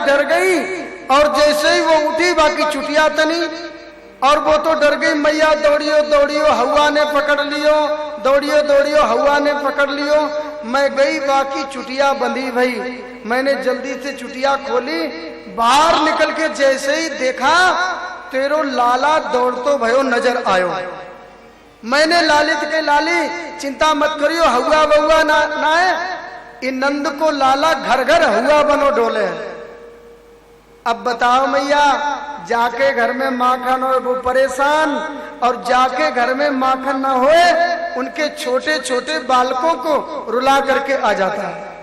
डर गई और जैसे ही वो उठी बाकी चुटिया तनी और वो तो डर गई। मैया दौड़ियो दौड़ियो हवा ने पकड़ लियो, दौड़ियो दौड़ियो हवा ने पकड़ लियो। मैं गई बाकी चुटिया बंधी भई। मैंने जल्दी से चुटिया खोली, बाहर निकल के जैसे ही देखा तेरो लाला दौड़तो भयो नजर आयो। मैंने लालित के लाली चिंता मत करियो, हवा बउआ ना है, इन नंद को लाला घर घर हुआ बनो डोले। अब बताओ मैया, जाके घर में माखन हो वो परेशान, और जाके घर में माखन ना होए उनके छोटे छोटे बालकों को रुला करके आ जाता है।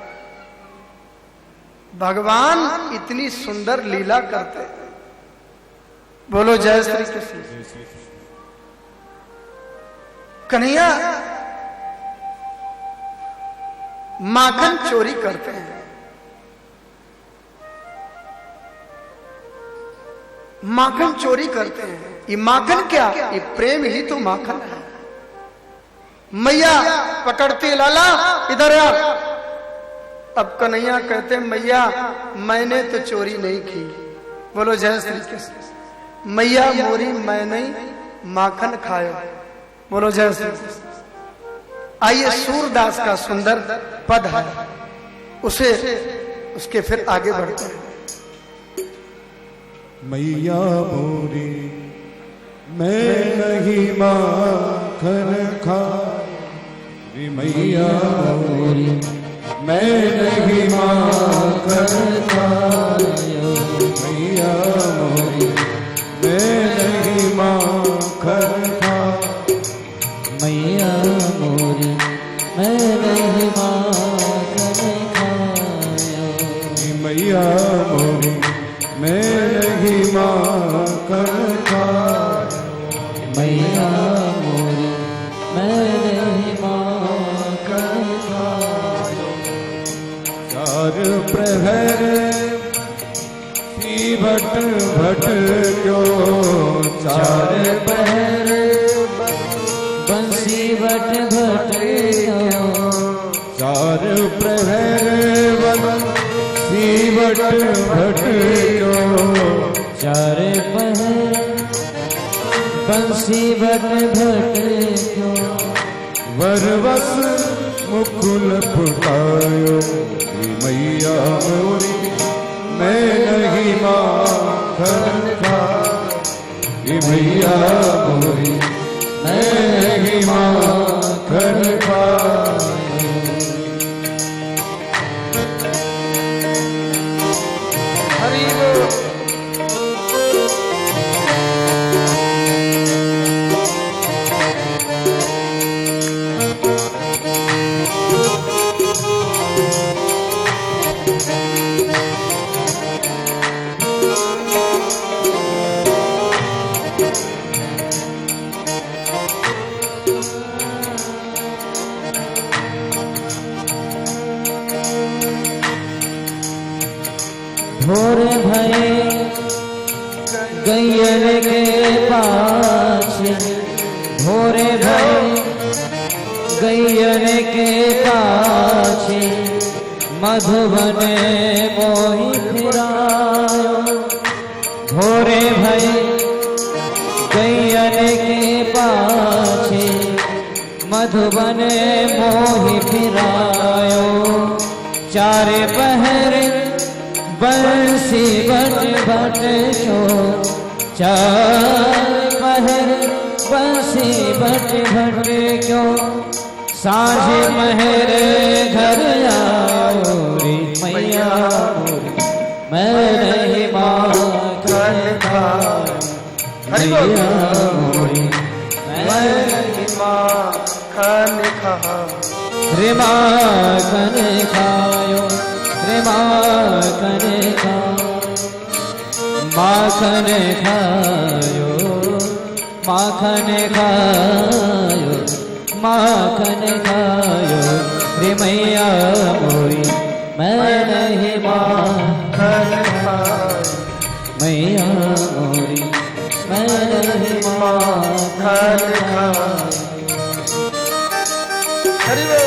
भगवान इतनी सुंदर लीला करते हैं। बोलो जय श्री कृष्ण। कन्हैया माखन चोरी करते हैं। माखन चोरी करते हैं। ये माखन क्या? ये प्रेम ही तो माखन है। मैया पकड़ती, लाला इधर आ। अब कन्हैया कहते मैया मैंने तो चोरी नहीं की। बोलो जय श्री कृष्ण। मैया मोरी मैं नहीं माखन खायो। बोलो जय श्री कृष्ण। आइए सूरदास का सुंदर पद है, उसे उसके फिर आगे बढ़ते हैं। मैया मोरी मैं नहीं माखन खाई, मैया मोरी मैं नहीं माखन खाई, मैया मोरी मैं नहीं माखन खाई, मैया मोरी मैं नहीं माखन खाया, मैया मोरी मैं नहीं माखन खाया, मैया मोरी मैं नहीं माखन खाया। चार प्रहर सी भट भट क्यों, चार पहर बंसी भट भट क्यों, चार प्रहर बंसी भट भट क्यों, चार पहर बंसी भट भट क्यों, वरवस मुकुल फुटायो, मैया मोरी मैं नहीं माखन खाई, मैया मोरी मैं नहीं माखन खाई। हरि बोल। भोरे भये गैयल के पास, भोरे भये गैयल के पास, मधुबन मोहि फिरायो, भोरे भये गैयल के पास, मधुबन मोहि फिरायो, चारे पहर बंसी भट भट क्यों, चार पहर बंसी भट भट क्यों, साँझ महर घर आओ रे मैया मोरी मैं नहीं माखन खाई, मैया मोरी मैं नहीं माखन खाई, रे माखन खायो, रे माखन खायो, माखन खायो, माखन खायो, माखन खायो, रे मैया मोरी मैं नहीं माखन खाई, मैया मोरी मैं नहीं माखन खाई। हरि बोल।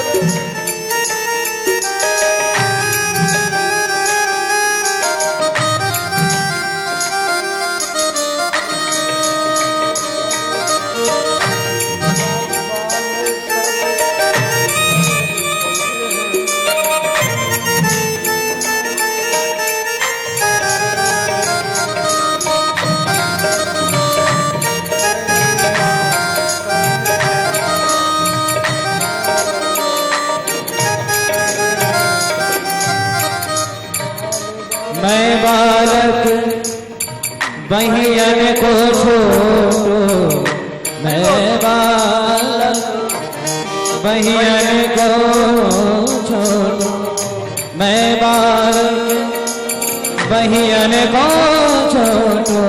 मैं बालक बहियन को छोड़ो, मैं बालक बहियन को छोड़ो, मैं बालक बहियन को छोड़ो,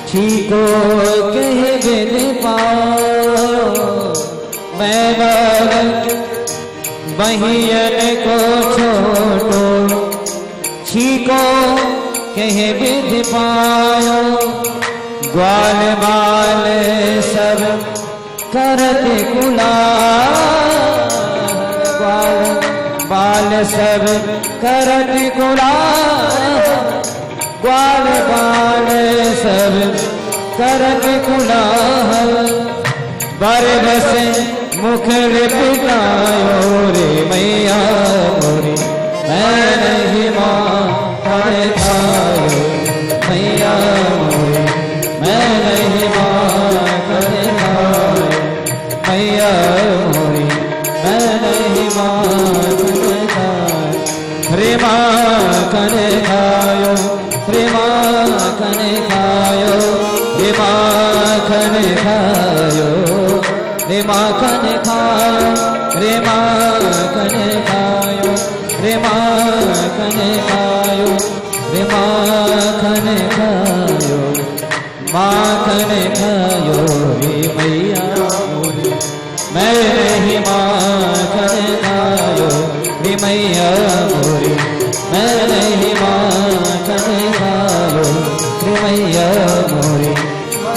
ठीको कह बिन पायो, मैं बालक बहियन को छोड़ो, ठीको कह विध पायो, ग्वाल बाल सब करत कुला, ग्वाल बाल सब करत कुला, ग्वाल बाल सब करत कुला, बरबस मुख पिटायो रे मैया मोरी, मैं नहीं माखन खायो मैया मोरी, मैं नहीं माखन खायो मैया मोरी, मैं नहीं माखन खायो रे माखन खायो, रे माखन खायो, रे माखन खायो, रे माखन खायो, रे माखन खायो, रे माखन खायो, रे माखन खायो, माखन खायो रे मैया मोरी, मैं नहीं माखन खायो रे मैया मोरी, मैं नहीं माखन खायो रे मैया मोरी,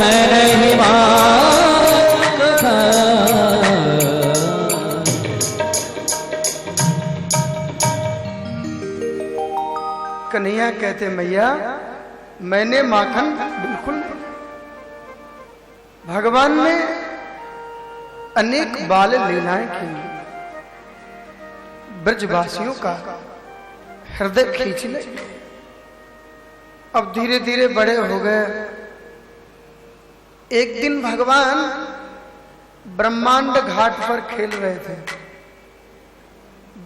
मैं नहीं माखन खायो। कन्हैया कहते मैया मैंने माखन बिल्कुल नहीं। भगवान ने अनेक बाल लीलाएं की, ब्रजवासियों का हृदय खींच ले। अब धीरे धीरे बड़े हो गए। एक दिन भगवान ब्रह्मांड घाट पर खेल रहे थे।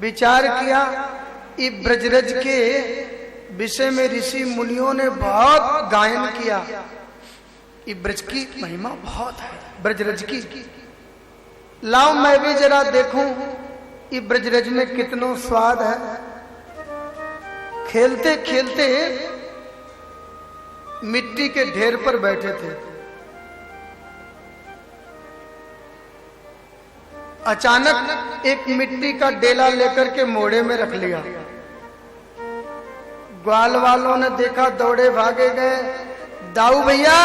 विचार किया ये ब्रजरज के विषय में ऋषि मुनियों ने बहुत गायन किया। ये ब्रज की महिमा बहुत है, ब्रजरज की। लाओ मैं भी जरा देखूं ये ब्रजरज में कितना स्वाद है। खेलते खेलते मिट्टी के ढेर पर बैठे थे। अचानक एक मिट्टी का डेला लेकर के मोड़े में रख लिया। ग्वाल वालों ने देखा, दौड़े भागे गए। दाऊ भैया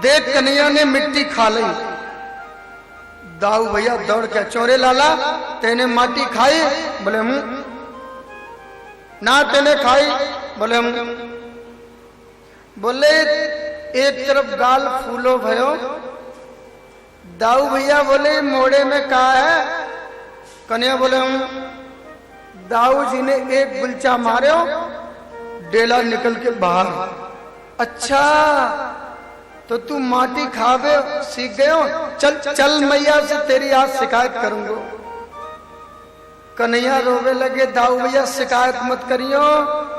देख कन्हैया ने मिट्टी खा ली। दाऊ भैया दौड़ के, चोरे लाला तेने माटी खाई? बोले हूं। ना तेने खाई? बोले हूं। बोले एक तरफ गाल फूलो भयो। दाऊ भैया बोले मोड़े में कहा है? कन्हैया बोले हूं। दाऊ जी ने एक गुलचा मारे हो, डेला निकल के बाहर। अच्छा तो तू माटी खावे सीख गए हो? चल चल मैया से तेरी आज शिकायत करूंगा। कन्हैया रोवे लगे, दाऊ भैया शिकायत मत करियो,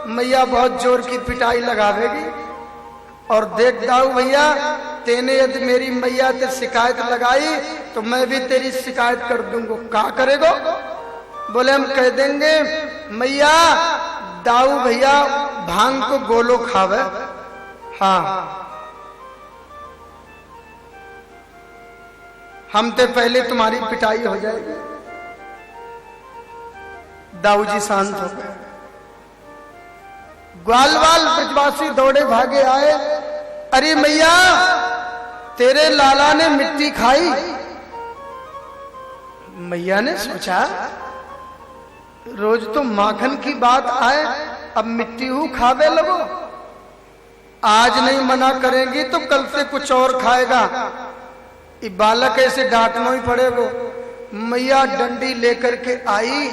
मैया बहुत जोर की पिटाई लगावेगी। और देख दाऊ भैया तेने यदि मेरी मैया ते शिकायत लगाई तो मैं भी तेरी शिकायत कर दूंगा। क्या करेगो? बोले हम कह देंगे मैया दाऊ भैया भांग को गोलो खावे। हाँ हम ते पहले तुम्हारी पिटाई हो जाएगी। दाऊ जी शांत हो गए। ग्वालवाल ब्रजवासी दौड़े भागे आए। अरे मैया तेरे लाला ने मिट्टी खाई। मैया ने सोचा रोज तो माखन की बात आए, अब मिट्टी हूं खावे लगो। आज नहीं मना करेंगी तो कल से कुछ और खाएगा। ये बालक ऐसे डांटना ही पड़ेगा। मैया डंडी लेकर के आई।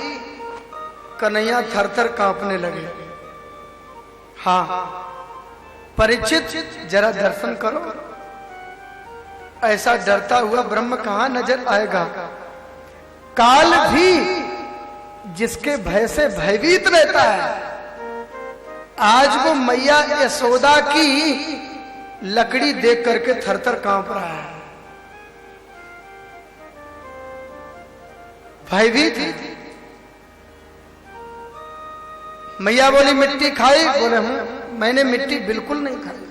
कन्हैया थर थर कांपने लगे। हाँ परीक्षित जरा दर्शन करो। ऐसा डरता हुआ ब्रह्म कहां नजर आएगा। काल भी जिसके भय से भयभीत रहता है, आज वो मैया यशोदा की लकड़ी देख करके थरथर कांप रहा है। भयभीत है। मैया बोली मिट्टी खाई? बोले हूं, मैंने मिट्टी बिल्कुल नहीं खाई।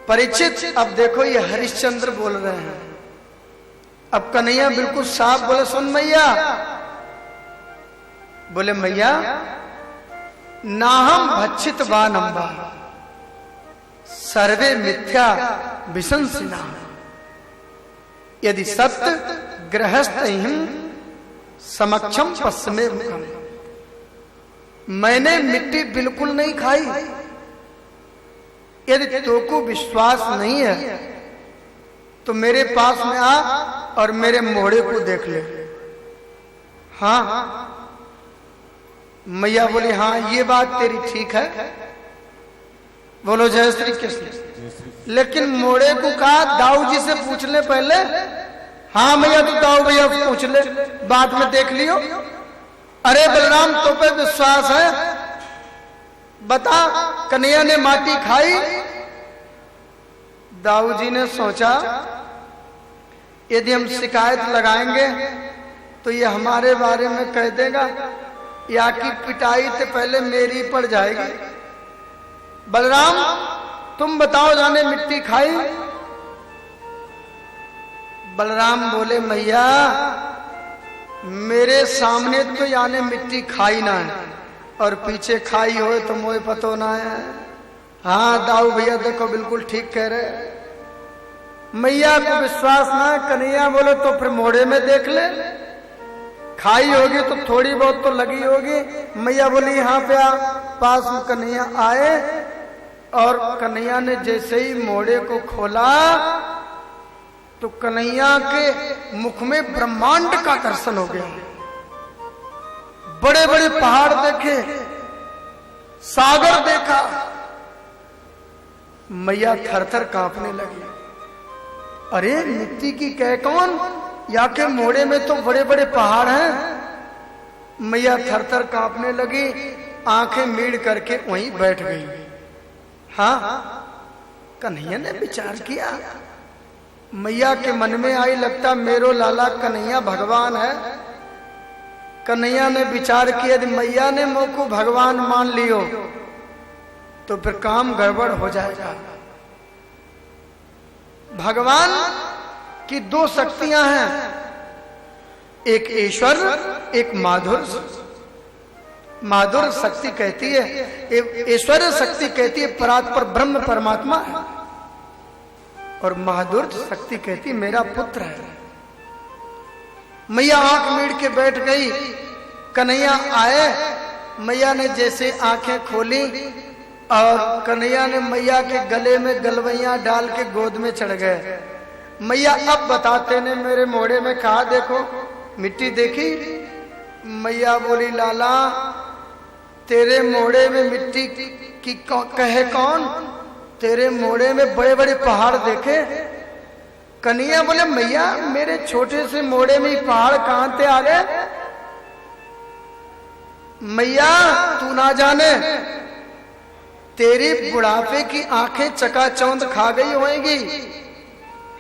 परीक्षित, अब देखो ये हरिश्चंद्र बोल रहे हैं। अब कन्हैया बिल्कुल साफ बोले, सुन मैया। बोले मैया, नाहम भक्षित वानंबा सर्वे मिथ्या विशंसिना यदि सत्य गृहस्थ समक्षम पश्चिमे मुखम। मैंने मिट्टी बिल्कुल नहीं खाई। यदि तुमको विश्वास नहीं है तो मेरे पास में आ और मेरे मोहड़े को देख ले। हाँ मैया बोली, हाँ ये बात तेरी ठीक है। बोलो जय श्री कृष्ण। लेकिन मोड़े को कहा दाऊ जी से पूछ ले पहले। हाँ मैया, तू दाऊ भैया पूछ ले, बाद में देख लियो। अरे बलराम, तो पे विश्वास है? बता, कन्हैया ने माटी खाई? दाऊ जी ने सोचा यदि हम शिकायत लगाएंगे तो ये हमारे बारे में कह देगा, या की पिटाई से पहले मेरी पड़ जाएगी। बलराम, तुम बताओ, जाने मिट्टी खाई? बलराम बोले, मैया मेरे सामने तो याने मिट्टी खाई ना है, और पीछे खाई हो तो मोए पतो ना है। हाँ दाऊ भैया देखो बिल्कुल ठीक कह रहे। मैया को विश्वास ना है। कन्हैया बोले, तो फिर मोड़े में देख ले, खाई होगी तो थोड़ी बहुत तो लगी होगी। मैया बोली, यहाँ पे आ। पास में कन्हैया आए और कन्हैया ने जैसे ही मोड़े को खोला तो कन्हैया के मुख में ब्रह्मांड का दर्शन हो गया। बड़े बड़े पहाड़ देखे, सागर देखा। मैया थरथर कांपने लगी। अरे मिट्टी की कह कौन, या के मोड़े में तो बड़े बड़े पहाड़ हैं। मैया थरथर कांपने लगी, आंखें मीड़ करके वहीं बैठ गई। हाँ, कन्हैया ने विचार किया। मैया के मन में आई, लगता मेरो लाला कन्हैया भगवान है। कन्हैया ने विचार किया, यदि मैया ने मुझ को भगवान मान लियो तो फिर काम गड़बड़ हो जाएगा। भगवान की दो शक्तियां हैं, एक ईश्वर, एक माधुर। माधुर शक्ति कहती है, ऐश्वर्य शक्ति कहती है परात्पर ब्रह्म परमात्मा है, और माधुर शक्ति कहती मेरा पुत्र है। मैया आंख मीड़ के बैठ गई। कन्हैया आए। मैया ने जैसे आंखें खोली और कन्हैया ने मैया के गले में गलवैया डाल के गोद में चढ़ गए। मैया अब बताते ने मेरे मोड़े में कहा, देखो मिट्टी देखी? मैया बोली, लाला तेरे मोड़े में मिट्टी की कहे कौन? तेरे मोड़े में बड़े बड़े पहाड़ देखे। कन्हैया बोले, मैया मेरे छोटे से मोड़े में ही पहाड़ कहां से आ गए? मैया तू ना जाने, तेरी बुढ़ापे की आंखें चकाचौंध खा गई होंगी।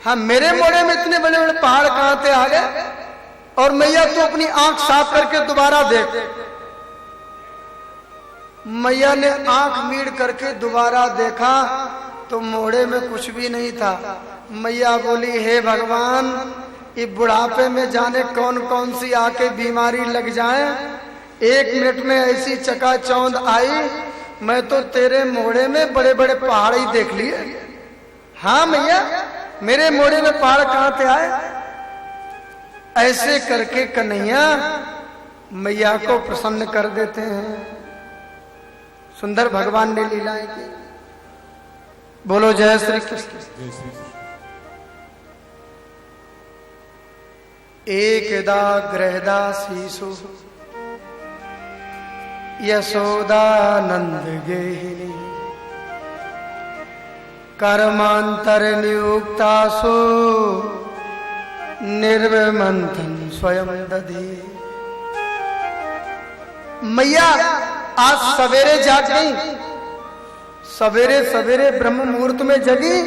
हाँ, मेरे मोड़े में इतने बड़े बड़े पहाड़ कहां से आ गए? और मैया तू अपनी आंख साफ करके दोबारा देख। मैया ने आंख मीड़ करके दोबारा देखा तो मोड़े में कुछ भी नहीं था। मैया बोली, हे भगवान, ये बुढ़ापे में जाने कौन कौन सी आके बीमारी लग जाए। 1 मिनट में ऐसी चकाचौंध आई, मैं तो तेरे मोड़े में बड़े बड़े पहाड़ ही देख लिए। हाँ मैया, मेरे मोड़े में पहाड़ कहां से आए? ऐसे करके कन्हैया मैया को प्रसन्न कर देते हैं। सुंदर भगवान ने लीलाएं की। बोलो जय श्री कृष्ण। एकदा गृहदा शीशु यशोदानंद गेहिनी कर्मांतर नियुक्तासु निर्वमंथन स्वयं दधी मैया आज सवेरे जाग गई, सवेरे सवेरे ब्रह्म मुहूर्त में जगी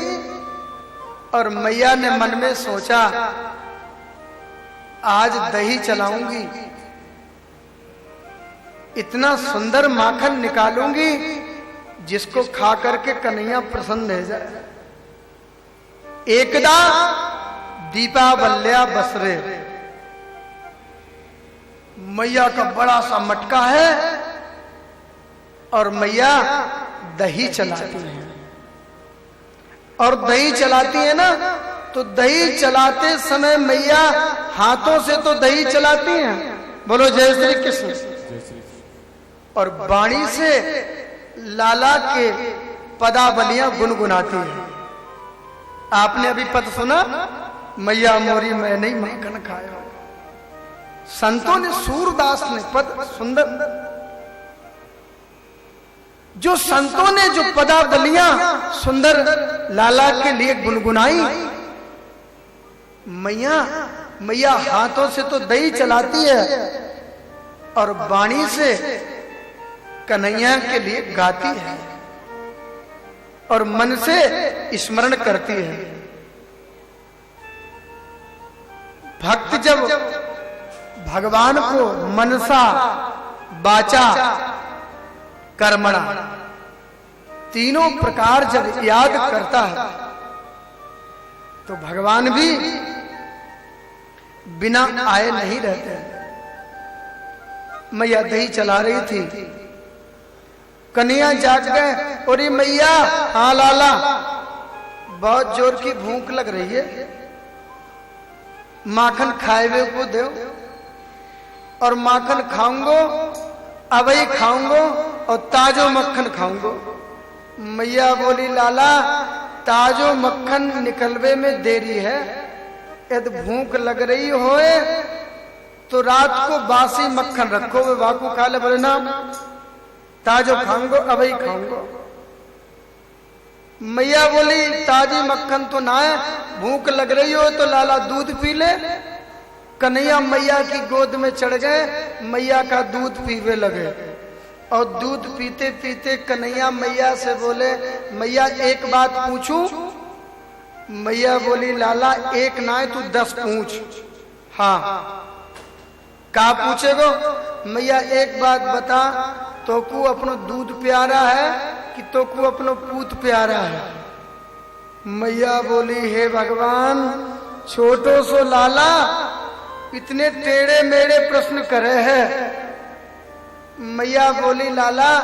और मैया ने मन में सोचा आज दही चलाऊंगी, इतना सुंदर माखन निकालूंगी जिसको खा करके कन्हैया प्रसन्न हो जाए। एकदा दीपावल्या बसरे, मैया का बड़ा सा मटका है और मैया दही चलाती है। और दही चलाती है ना, तो दही चलाते समय मैया हाथों से तो दही चलाती हैं, बोलो जय श्री कृष्ण, और वाणी से लाला के पदावलियां गुनगुनाती है। आपने अभी पद सुना, मैया मोरी मैं नहीं माखन खाया। संतों ने, सूरदास ने पद सुंदर, जो संतों ने जो पदावलियां सुंदर लाला के लिए गुनगुनाई, मैया हाथों से तो दही चलाती है और वाणी से कन्हैया के लिए गाती है और मन से स्मरण करती है। भक्त जब भगवान को मनसा वाचा कर्मणा तीनों प्रकार जब याद करता है तो भगवान भी बिना आए नहीं रहते। मैया दही चला रही थी, कन्हैया जाग गए, और ये मैया, हाँ लाला, बहुत जोर की भूख लग रही है, माखन खाए हुए को दो। और माखन खाऊंगो, अवई खाऊंगो और ताजो मक्खन खाऊंगो। मैया बोली लाला, ताजो मक्खन निकलवे में देरी है, यदि भूख लग रही होए तो रात को बासी मक्खन रखो, वे वाकू खा ले। बोले ना, ताजो खाऊंगो, अवई खाऊंगो। मैया बोली ताजी मक्खन तो ना है, भूख लग रही हो तो लाला दूध पी ले। कन्हैया मैया की गोद में चढ़ गए, मैया का दूध पीवे लगे और दूध पीते पीते कन्हैया मैया से बोले, मैया एक बात पूछूं? मैया बोली लाला एक ना है, तू 10 पूछ। हाँ, का पूछेगो? मैया एक बात बता, तो को अपनो दूध प्यारा है कि तो को अपनो पूत प्यारा है? मैया बोली हे भगवान, छोटो सो लाला इतने टेढ़े मेढ़े प्रश्न करे है। मैया बोली लाला,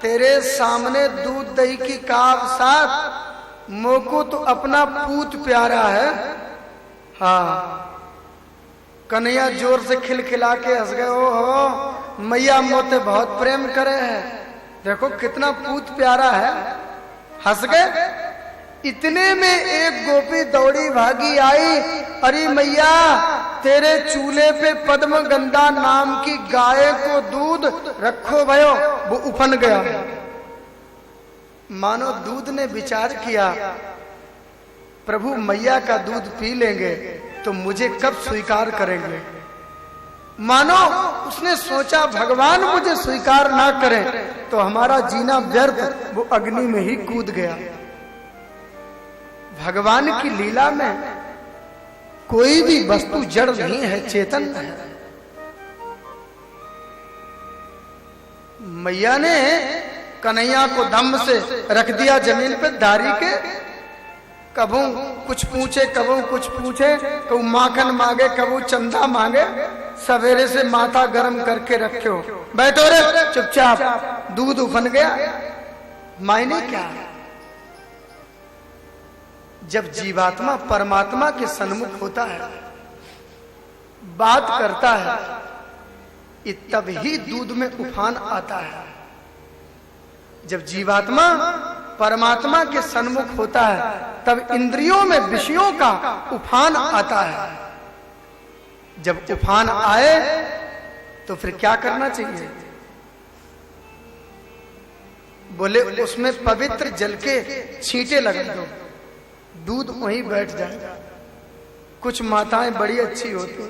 तेरे सामने दूध दही की काव साथ मोको तो अपना पूत प्यारा है। हाँ, कन्हैया जोर से खिलखिला के हंस गए। ओहो, मैया मोते बहुत प्रेम करे है, देखो कितना पूत प्यारा है। हंस गए। इतने में एक गोपी दौड़ी भागी आई, अरे मैया तेरे चूल्हे पे पद्म गंधा नाम की गाय को दूध रखो भयो। वो उफन गया। मानो दूध ने विचार किया, प्रभु मैया का दूध पी लेंगे तो मुझे कब स्वीकार करेंगे। मानो उसने सोचा भगवान मुझे स्वीकार ना करें तो हमारा जीना व्यर्थ, वो अग्नि में ही कूद गया। भगवान की लीला में कोई भी वस्तु जड़ नहीं है, चेतन है। मैया ने कन्हैया को धम्म से रख दिया जमीन पे धारी के। कबू कुछ पूछे, कबू कुछ पूछे, कबू माखन मांगे, कबू चंदा मांगे। सवेरे से माथा गर्म करके रखे हो, बैठो रे चुपचाप। दूध उफन गया। मायने क्या है? जब जीवात्मा परमात्मा के सन्मुख होता है, बात करता है, तब ही दूध में उफान आता है। जब जीवात्मा परमात्मा के सन्मुख होता है तब इंद्रियों में विषयों का उफान आता है। जब उफान आए तो फिर क्या करना चाहिए? बोले उसमें पवित्र जल के छींटे लगा दो, दूध वहीं बैठ जाएगा। कुछ माताएं बड़ी अच्छी होती,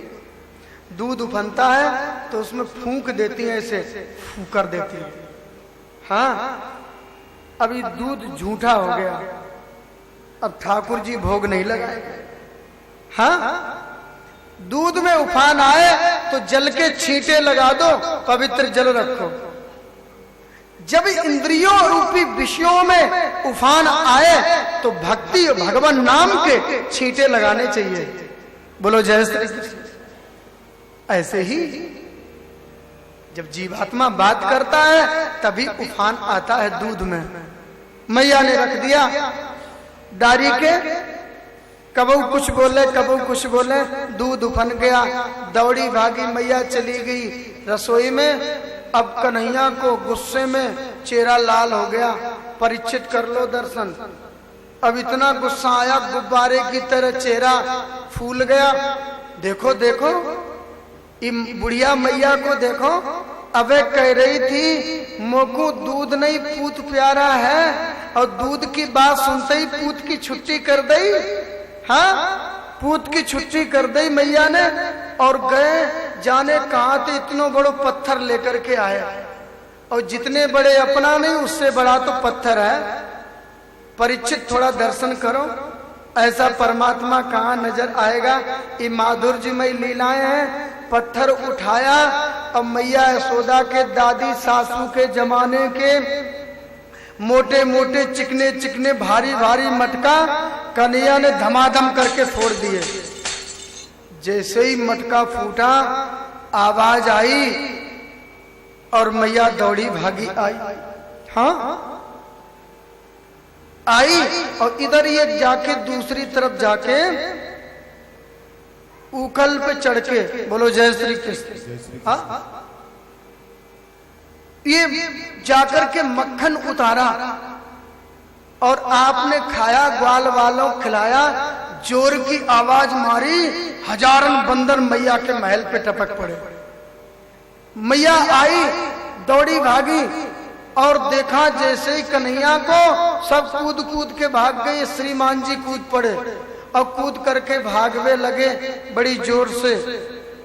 दूध उफनता है तो उसमें फूंक देती हैं, ऐसे फूंक कर देती हैं। हाँ, अभी दूध झूठा हो गया, अब ठाकुर जी भोग नहीं लगाएंगे। हाँ, दूध में उफान आए तो जल के छींटे लगा दो, पवित्र जल रखो। जब इंद्रियों रूपी विषयों में उफान आए तो भक्ति और भगवान नाम के छींटे लगाने चाहिए। बोलो जय श्री कृष्ण। ऐसे ही जब जीवात्मा बात करता है तभी उफान आता है दूध में। मैया ने रख दिया डारी के, कबू कुछ बोले कबू कुछ बोले, दूध उफन गया, दौड़ी भागी मैया चली गई रसोई में। अब कन्हैया को गुस्से में चेहरा लाल हो गया। परीक्षित कर लो दर्शन। अब इतना गुस्सा आया, गुब्बारे की तरह चेहरा फूल गया। देखो देखो, बुढ़िया मैया को देखो, अबे कह रही थी मोको दूध नहीं पूत प्यारा है, और दूध की बात सुनते ही पूत की छुट्टी कर दी। हाँ, पूत की छुट्टी कर दी मैया ने, और गए जाने कहां थे, इतनो बड़ो पत्थर लेकर के आया। और जितने बड़े अपना नहीं, उससे बड़ा तो पत्थर है। परीक्षित थोड़ा दर्शन करो, ऐसा परमात्मा कहाँ नजर आएगा। ये माधुर्यमय लीलाएं हैं। पत्थर उठाया, अब मैया यशोदा के दादी सासू के जमाने के मोटे मोटे चिकने चिकने भारी भारी मटका कन्हैया ने धमाधम करके फोड़ दिए। जैसे ही मटका फूटा, आवाज आई और मैया दौड़ी भागी आई। हाँ, आई और इधर ये जाके दूसरी तरफ जाके उखल पे चढ़ के, बोलो जय श्री कृष्ण। हाँ, ये जाकर के मक्खन उतारा और आपने खाया, ग्वाल वालों खिलाया, जोर की आवाज मारी, हजारन बंदर मैया के महल पे टपक पड़े। मैया आई, दौड़ी भागी और देखा जैसे ही कन्हैया को, सब कूद कूद के भाग गए। श्रीमान जी कूद पड़े और कूद करके भागवे लगे बड़ी जोर से।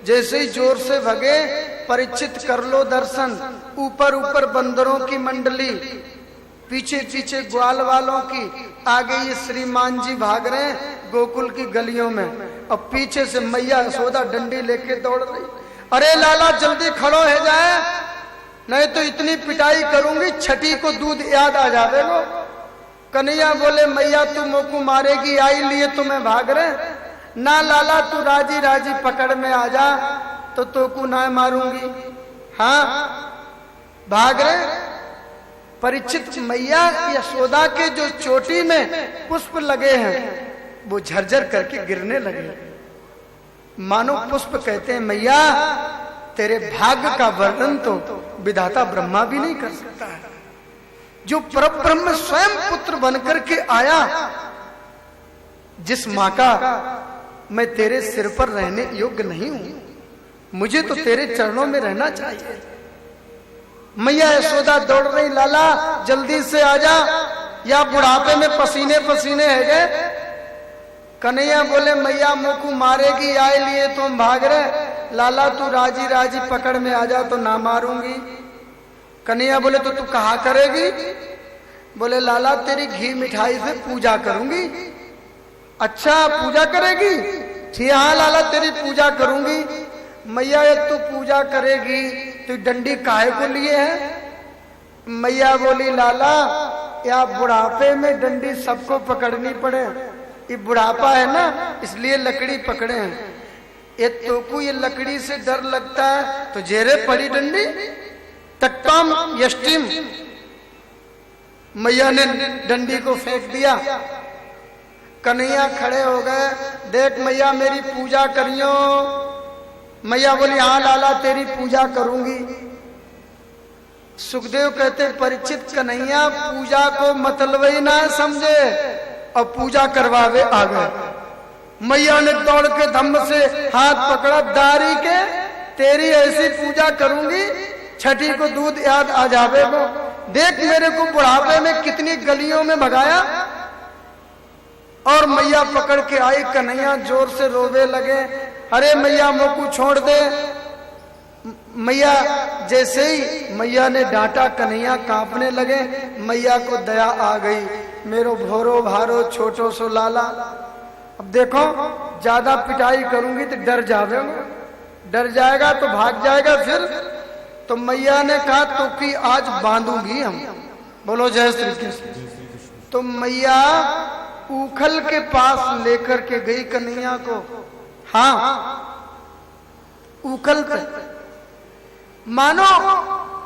जैसे ही जोर से भगे, परीक्षित कर लो दर्शन। ऊपर ऊपर बंदरों की मंडली, पीछे पीछे ग्वाल वालों की, आगे ये श्रीमान जी भाग रहे हैं गोकुल की गलियों में, और पीछे से मैया यशोदा डंडी लेके दौड़ रही। अरे लाला जल्दी खड़ो हो जाए, नहीं तो इतनी पिटाई करूंगी छठी को दूध याद आ जावे लो। कन्हैया बोले मैया तू मोकू मारेगी, आई लिए तुम्हें भाग रहे। ना लाला तू राजी राजी पकड़ में आ जा, तो तोकू ना मारूंगी। हाँ, भाग रहे। परीक्षित मैया यशोदा के जो चोटी में पुष्प लगे हैं वो झरझर करके गिरने लगे, मानो पुष्प कहते हैं मैया तेरे भाग्य का वर्णन तो विधाता ब्रह्मा भी नहीं कर सकता है। जो परब्रह्म स्वयं पुत्र बनकर के आया, जिस माँ का मैं तेरे सिर पर रहने योग्य नहीं हूं, मुझे तो तेरे चरणों में रहना चाहिए। मैया यशोदा दौड़ रही, लाला जल्दी से आजा, या बुढ़ापे में पसीने पसीने है गए। कन्हैया बोले मैया मुकू मारेगी, आए लिए तुम भाग रहे। लाला तू राजी राजी पकड़ में आ जा, तो ना मारूंगी। कन्हैया बोले तो तू कहा करेगी? बोले लाला तेरी घी मिठाई से पूजा करूंगी। अच्छा पूजा करेगी? ठीक, हाँ लाला तेरी पूजा करूंगी। मैया ये तू पूजा करेगी तो डंडी काहे को लिए है? मैया बोली लाला या बुढ़ापे में डंडी सबको पकड़नी पड़े, ये बुढ़ापा है ना इसलिए लकड़ी पकड़े हैं। ये तो को ये लकड़ी से डर लगता है तो जेरे पड़ी डंडी तक्ताम यष्टिम। मैया ने डंडी को फेंक दिया। कन्हैया खड़े हो गए, देख मैया मेरी पूजा करियो। मैया बोली हाँ लाला तेरी पूजा करूंगी। सुखदेव कहते परीक्षित कन्हैया पूजा को मतलब ही ना समझे और पूजा करवावे आ गए। मैया ने दौड़ के धम्म से हाथ पकड़ा, दारी के तेरी ऐसी पूजा करूंगी छठी को दूध याद आ जावे को। देख मेरे को बुढ़ापे में कितनी गलियों में भगाया। और मैया पकड़ के आई, कन्हैया जोर से रोवे लगे, अरे मैया मोकू छोड़ दे। मैया जैसे ही मैया ने डांटा, कन्हैया कांपने लगे। मैया को दया आ गई, मेरो भोरो भारो छोटो सो लाला। अब देखो ज्यादा पिटाई करूंगी तो डर जावेगा, डर जाएगा तो भाग जाएगा फिर। तो मैया ने कहा तो कि आज बांधूंगी हम। बोलो जय श्री कृष्ण। तो मैया उखल के पास लेकर के गई कन्हैया को। हाँ, उखल पे मानो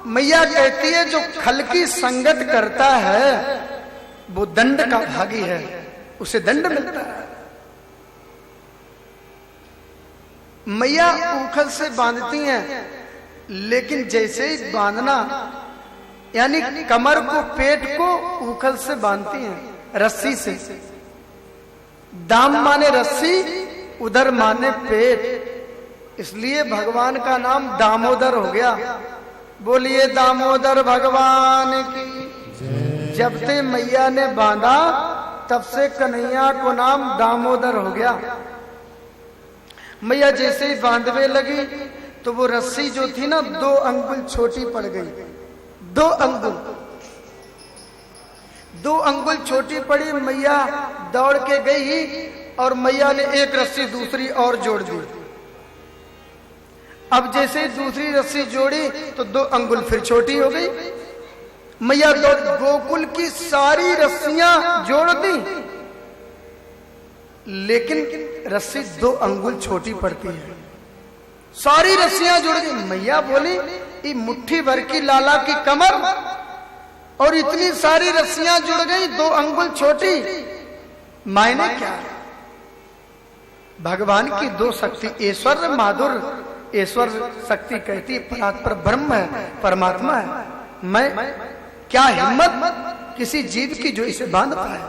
मैया कहती है जो खल की संगत करता है वो दंड का भागी है, उसे दंड मिलता है। मैया उखल से बांधती हैं, लेकिन जैसे ही बांधना यानी कमर को, पेट को उखल से बांधती हैं, रस्सी से। दाम माने रस्सी, उधर माने पेट, इसलिए भगवान का नाम दामोदर हो गया। बोलिए दामोदर भगवान की। जब से मैया ने बांधा तब से कन्हैया को नाम दामोदर हो गया। मैया जैसे ही बांधने लगी तो वो रस्सी जो थी ना 2 अंगुल छोटी पड़ गई। 2 अंगुल छोटी पड़ी। मैया दौड़ के गई और मैया ने एक रस्सी दूसरी और जोड़ दी। अब जैसे दूसरी रस्सी जोड़ी तो 2 अंगुल फिर छोटी हो गई। मैया गोकुल की सारी रस्सियां जोड़ दी, लेकिन रस्सी 2 अंगुल छोटी पड़ती है। सारी रस्सियां जुड़ गई। मैया बोली ये मुट्ठी भर की लाला की कमर और इतनी सारी रस्सियां जुड़ गई, 2 अंगुल छोटी, मायने क्या? भगवान की 2 शक्ति, ऐश्वर्य माधुर। ईश्वर शक्ति कहती है परात्पर ब्रह्म है, परमात्मा है। मैं क्या हिम्मत किसी जीव की जो इसे बांध पाए,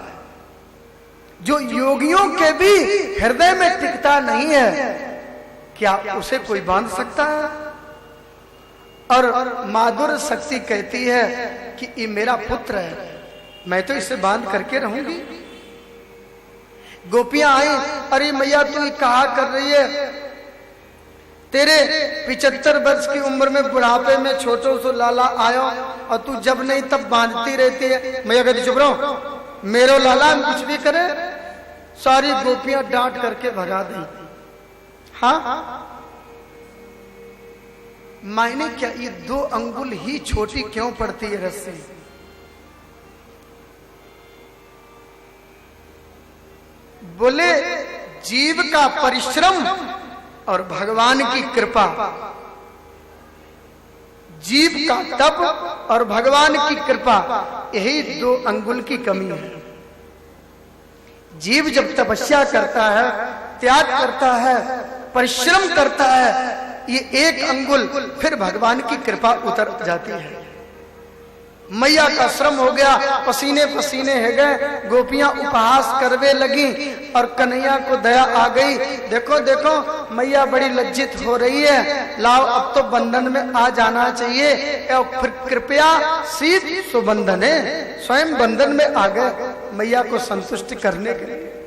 जो योगियों के भी हृदय में टिकता नहीं है, क्या उसे कोई बांध सकता है? और माधुर शक्ति कहती है कि ये मेरा पुत्र है, मैं तो इसे बांध करके रहूंगी। गोपियां आई, अरे मैया तू कहा कर रही है, तेरे 75 वर्ष की उम्र में बुढ़ापे में छोटो सो लाला आयो और तू जब नहीं तब बांधती रहती है। मैया कहती चुप रहो, मेरो लाला कुछ भी करे। सारी गोपियां डांट करके भगा दी। हाँ, मायने क्या? ये 2 अंगुल ही छोटी क्यों पड़ती है रस्सी? बोले जीव का परिश्रम और भगवान की कृपा, जीव का तप और भगवान की कृपा, यही 2 अंगुल की कमी है। जीव जब तपस्या करता है, त्याग करता है, परिश्रम करता है, ये 1 अंगुल फिर भगवान की कृपा उतर जाती है। मैया का श्रम हो गया, पसीने पसीने हो गए, गोपियां उपहास करवे लगी और कन्हैया को दया आ गई। देखो देखो मैया बड़ी लज्जित हो रही है, लाओ अब तो बंधन में आ जाना चाहिए। फिर कृपया शीत सुबंधन है, स्वयं बंधन में आ गए मैया को संतुष्ट करने के लिए।